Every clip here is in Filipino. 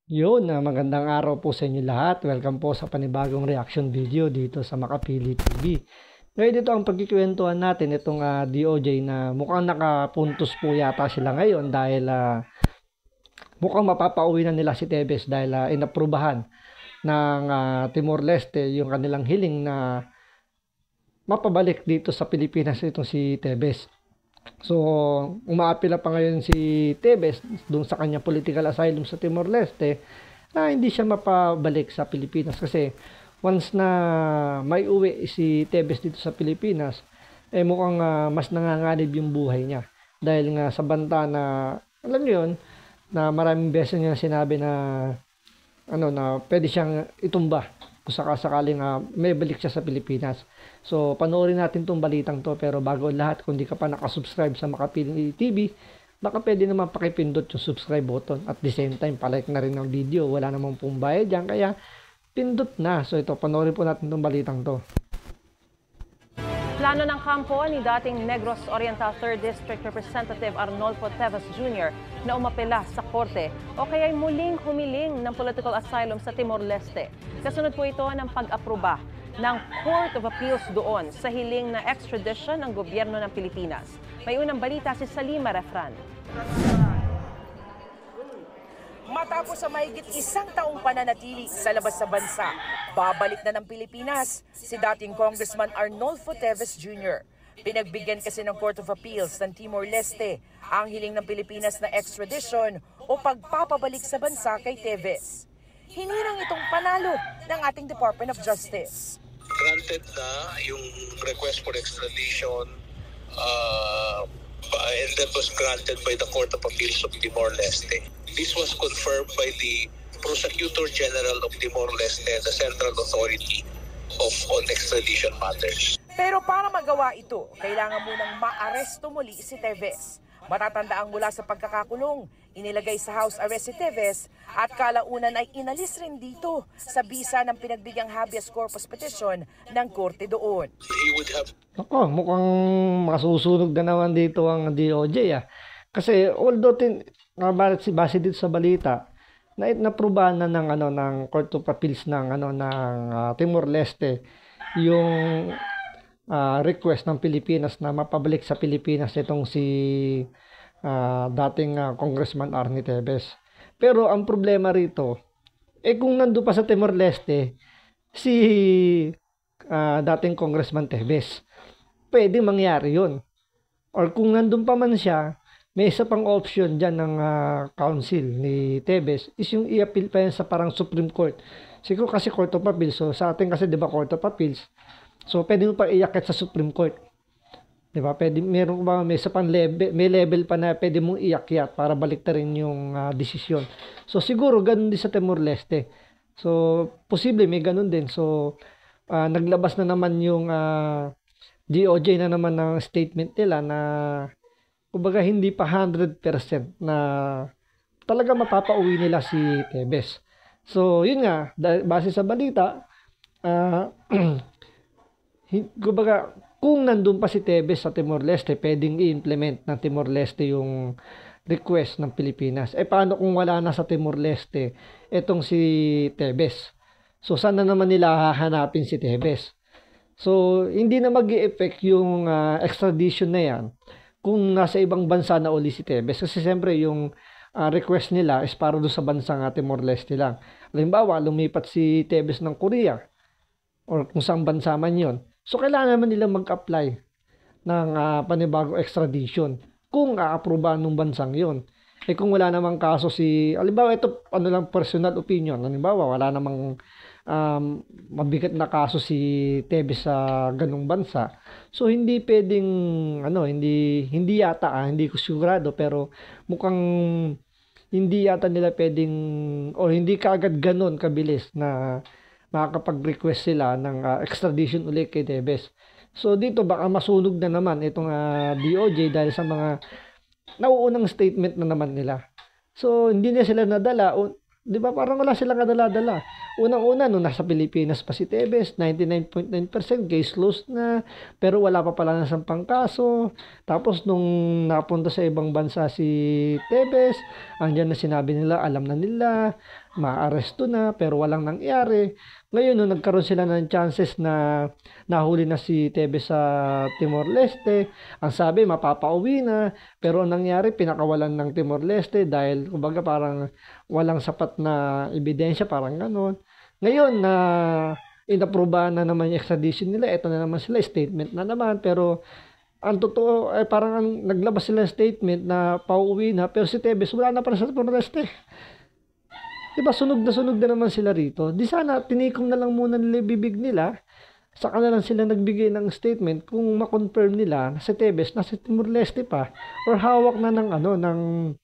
Yun, magandang araw po sa inyo lahat. Welcome po sa panibagong reaction video dito sa Makapili TV. Ngayon dito ang pagkikwentuhan natin itong DOJ na mukhang nakapuntos po yata sila ngayon dahil mukhang mapapauwi na nila si Tevez dahil inaprubahan ng Timor-Leste yung kanilang hiling na mapabalik dito sa Pilipinas itong si Tevez. So, umaapila pa ngayon si Tevez doon sa kanya political asylum sa Timor-Leste na hindi siya mapabalik sa Pilipinas kasi once na may uwi si Tevez dito sa Pilipinas, mukhang mas nanganganib yung buhay niya. Dahil nga sa banta na, alam niyo yun, na maraming beses niya sinabi na na pwede siyang itumba kung sakasakaling may balik siya sa Pilipinas. So, panoorin natin tong balitang to. Pero bago lahat, kung di ka pa nakasubscribe sa Makapili TV, baka pwede naman pakipindot yung subscribe button. At the same time, palike na rin ng video. Wala namang pong bayad dyan, kaya pindot na. So, ito, panoorin po natin tong balitang to. Plano ng kampo ni dating Negros Oriental 3rd District Representative Arnolfo Tevez Jr. na umapela sa korte o kaya'y muling humiling ng political asylum sa Timor-Leste. Kasunod po ito ng pag-aproba ng Court of Appeals doon sa hiling na extradition ng gobyerno ng Pilipinas. May unang balita si Salima Refran. Matapos sa mahigit isang taong pananatili sa labas sa bansa, babalik na ng Pilipinas si dating Congressman Arnolfo Tevez Jr. Pinagbigyan kasi ng Court of Appeals ng Timor-Leste ang hiling ng Pilipinas na extradition o pagpapabalik sa bansa kay Tevez. Hinirang itong panalo ng ating Department of Justice. Granted na yung request for extradition and that was granted by the Court of Appeals of Timor-Leste. This was confirmed by the Prosecutor General of Timor-Leste, the Central Authority on Extradition Matters. Pero para magawa ito, kailangan munang maaresto muli si Tevez. Matatandaang mula sa pagkakakulong, inilagay sa house arrest si Tevez at kalaunan ay inalis rin dito sa bisa ng pinagbigyan habeas corpus petition ng korte doon. He would have... Mukhang masusunog na naman dito ang DOJ Kasi although base dito sa balita na naprubahan na ng Court of Appeals ng Timor-Leste yung request ng Pilipinas na mapabalik sa Pilipinas itong si dating Congressman Arnie Tevez. Pero ang problema rito kung nandoon pa sa Timor-Leste si dating Congressman Tevez, pwede mangyari yun. Or kung nandun pa man siya, may isa pang option dyan ng council ni Tevez is yung i-appeal pa yan sa parang Supreme Court. Siguro kasi Court of Appeals. So sa atin kasi 'di ba Court of Appeals. So pwede mo pa iakyat sa Supreme Court. 'Di ba? Pwede meron ba may isa pang level, may level pa na pwede mong iakyat para baliktarin yung desisyon. So siguro ganun din sa Timor-Leste. So posible may ganun din. So naglabas na naman yung DOJ na naman ng statement nila na kumbaga hindi pa 100% na talaga mapapauwi nila si Tevez. So, yun nga, base sa balita, kumbaga, kung nandun pa si Tevez sa Timor-Leste, pwedeng i-implement ng Timor-Leste yung request ng Pilipinas. Paano kung wala na sa Timor-Leste itong si Tevez? So, saan na naman nila hahanapin si Tevez? So, hindi na mag-i-effect yung extradition na yan kung nasa ibang bansa na uli si Tevez. Kasi siyempre yung request nila is para doon sa bansang Timor-Leste lang. Halimbawa, lumipat si Tevez ng Korea or kung saan bansa man yun. So, kailangan naman nila mag-apply ng panibagong extradition kung aaprobahan ng bansang yun. Kung wala namang kaso halimbawa, ito lang personal opinion. Halimbawa, wala namang mabigat na kaso si Tevez sa ganung bansa. So hindi pwedeng hindi yata hindi ko sigurado pero mukhang hindi yata nila pwedeng o hindi kaagad ganun kabilis na makakapag-request sila ng extradition ulit kay Tevez. So dito baka masunog na naman itong DOJ dahil sa mga nauunang statement na naman nila. So hindi na sila nadala o 'di ba parang wala silang kadala-dala. unang-una, nung nasa Pilipinas pa si Tevez, 99.9% case closed na, pero wala pa pala nasampang kaso. Tapos, nung napunta sa ibang bansa si Tevez, andyan na sinabi nila, alam na nila, maaresto na, pero walang nangyari. Ngayon, nung nagkaroon sila ng chances na nahuli na si Tevez sa Timor-Leste, ang sabi, mapapauwi na, pero ang nangyari, pinakawalan ng Timor-Leste dahil, kumbaga, parang walang sapat na ebidensya, parang ganon. Ngayon na inaprubahan na naman yung extradition nila, ito na naman sila, statement na naman, pero ang totoo, parang naglabas sila ng statement na pauwi na, pero si Tevez wala na pala sa Timor-Leste. Diba, sunog na naman sila rito. Di sana, tinikom na lang muna nila yung bibig nila, saka na lang sila nagbigay ng statement kung ma-confirm nila na si Tevez nasa Timor-Leste pa, or hawak na ng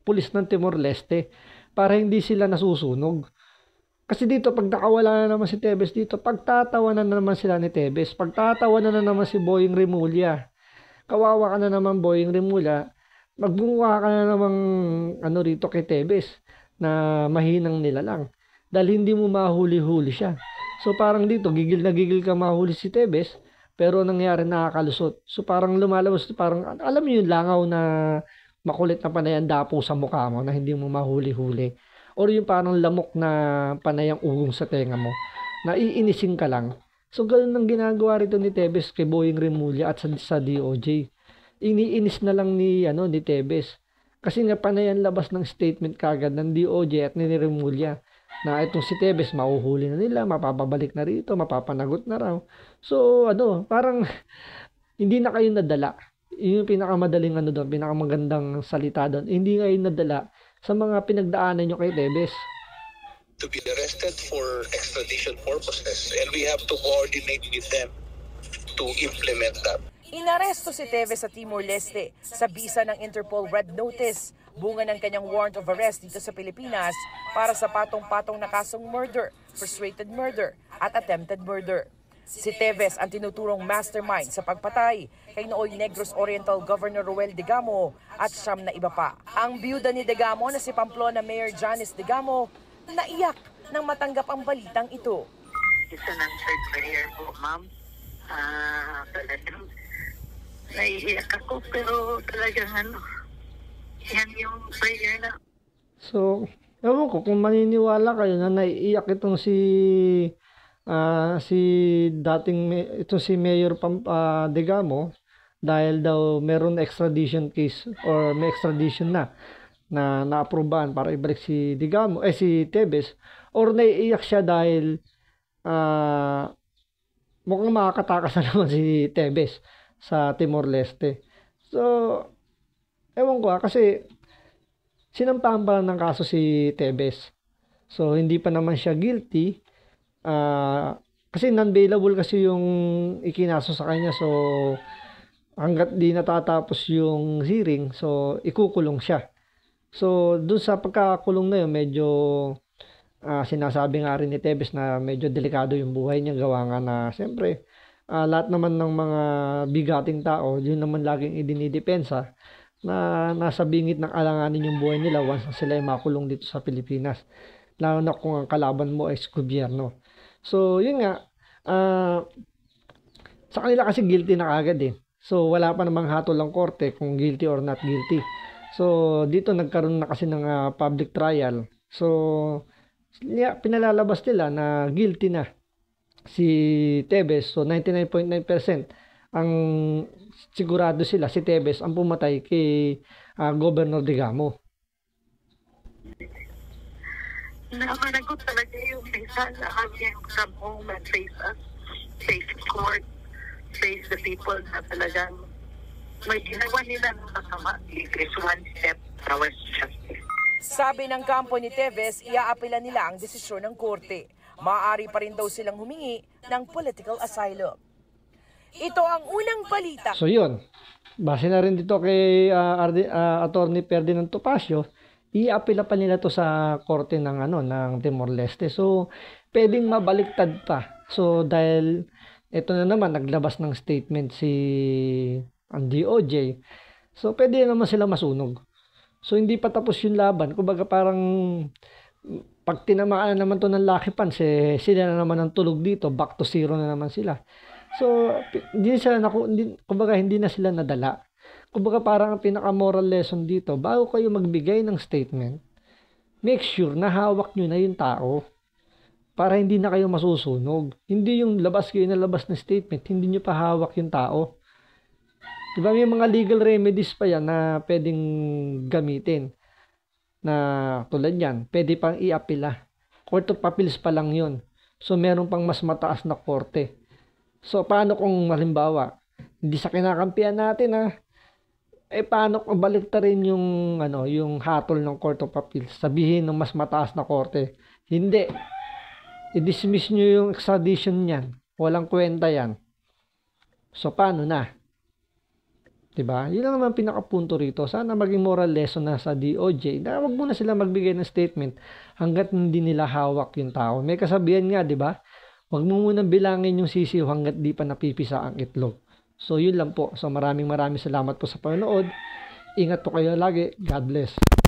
pulis ng Timor-Leste, para hindi sila nasusunog. Kasi dito, pag nakawala na naman si Tevez dito, pagtatawanan na naman sila ni Tevez, pagtatawanan na naman si Boying Rimulya. Kawawa ka na naman, Boying Rimulya, magbunga ka na namang rito kay Tevez na mahinang nila lang. Dahil hindi mo mahuli-huli siya. So parang dito, gigil na gigil ka mahuli si Tevez, pero nangyari nakakalusot. So parang lumalabas, parang alam mo yung langaw na makulit na panayan dapo sa mukha mo na hindi mo mahuli-huli. Or yung parang lamok na panayang ugong sa tenga mo, na iinisin ka lang. So, ganun ang ginagawa rito ni Tevez kay Boying Rimulya at sa DOJ. Iniinis na lang ni Tevez. Kasi nga panayan labas ng statement kagad ng DOJ at ni Rimulya na itong si Tevez mahuhuli na nila, mapapabalik na rito, mapapanagot na raw. So, parang hindi na kayo nadala. Yung pinakamadaling pinakamagandang salita doon. Hindi kayo nadala sa mga pinagdaanan nyo kay Tevez. To be arrested for extradition purposes, and we have to coordinate with them to implement that. Inaresto si Tevez sa Timor-Leste sa bisa ng Interpol Red Notice, bunga ng kanyang warrant of arrest dito sa Pilipinas para sa patong-patong na kasong murder, frustrated murder at attempted murder. Si Tevez ang tinuturong mastermind sa pagpatay kay nooy Negros Oriental Governor Roel Digamo at siyam na iba pa. Ang biyuda ni Digamo na si Pamplona Mayor Janice Digamo naiyak nang matanggap ang balitang ito. Isa ng third prayer po, ma'am. Talagang naiiyak ako, pero talagang yan yung prayer na. So, ewan ko kung maniniwala kayo na naiiyak itong si Mayor Digamo dahil daw meron extradition case or may extradition na naaprubahan para ibalik si Tevez, or naiiyak siya dahil mukhang makakatakas na naman si Tevez sa Timor-Leste. So, ewan ko kasi sinampahan pa lang ng kaso si Tevez. So, hindi pa naman siya guilty. Kasi non-bailable kasi yung ikinaso sa kanya, so hanggat di natatapos yung hearing, so ikukulong siya. So dun sa pagkakulong na yun, medyo sinasabi nga rin ni Tevez na medyo delikado yung buhay niya, gawa nga na siyempre lahat naman ng mga bigating tao, yun naman laging idinidepensa na nasa bingit ng alanganin yung buhay nila once sila ay makulong dito sa Pilipinas, lalo na kung ang kalaban mo ay gobyerno. So, yun nga, sa kanila kasi guilty na kagad eh. So, wala pa namang hatol ang korte kung guilty or not guilty. So, dito nagkaroon na kasi ng public trial. So, pinalalabas nila na guilty na si Tevez. So, 99.9% ang sigurado sila, si Tevez ang pumatay kay Governor Digamo. Nakakanagot talaga yung minsan na kami come home and face us, face court, face the people na talagang may ginawa nila ng masama. It is one step towards justice. Sabi ng kampo ni Tevez, iaapila nila ang desisyon ng korte. Maaari pa rin daw silang humingi ng political asylum. Ito ang unang balita. So yun, base na rin dito kay Attorney Ferdinand Topacio, iapila pa nila to sa korte ng ng Timor-Leste. So pwedeng mabaliktad pa. So dahil ito na naman naglabas ng statement ang DOJ. So pwede naman sila masunog. So hindi pa tapos yung laban. Kumbaga parang Pag tinamaan na naman to ng Lucky Punch, sila na naman ang tulog dito, back to zero na naman sila. So, kumbaga hindi na sila nadala. Kumbaga parang ang pinaka-moral lesson dito, bago kayo magbigay ng statement, make sure na hawak nyo na yung tao para hindi na kayo masusunog. Hindi yung labas kayo na labas ng statement, hindi nyo pa hawak yung tao. Diba may mga legal remedies pa yan na pwedeng gamitin. Na tulad yan, pwede pang i-apila. Court of Appeals pa lang yun. So, meron pang mas mataas na korte. So, paano kung halimbawa, hindi sa kinakampihan natin paano kung baliktarin yung, yung hatol ng Court of Appeals? Sabihin ng mas mataas na korte. Hindi. I-dismiss nyo yung extradition niyan. Walang kwenta yan. So, paano na? Diba? Yun lang naman pinakapunto rito. Sana maging moral lesson na sa DOJ na wag muna sila magbigay ng statement hanggat hindi nila hawak yung tao. May kasabihan nga, diba? Wag mo muna bilangin yung sisiw hanggat di pa napipisa ang itlog. So, yun lang po. So, maraming salamat po sa panonood. Ingat po kayo lagi. God bless.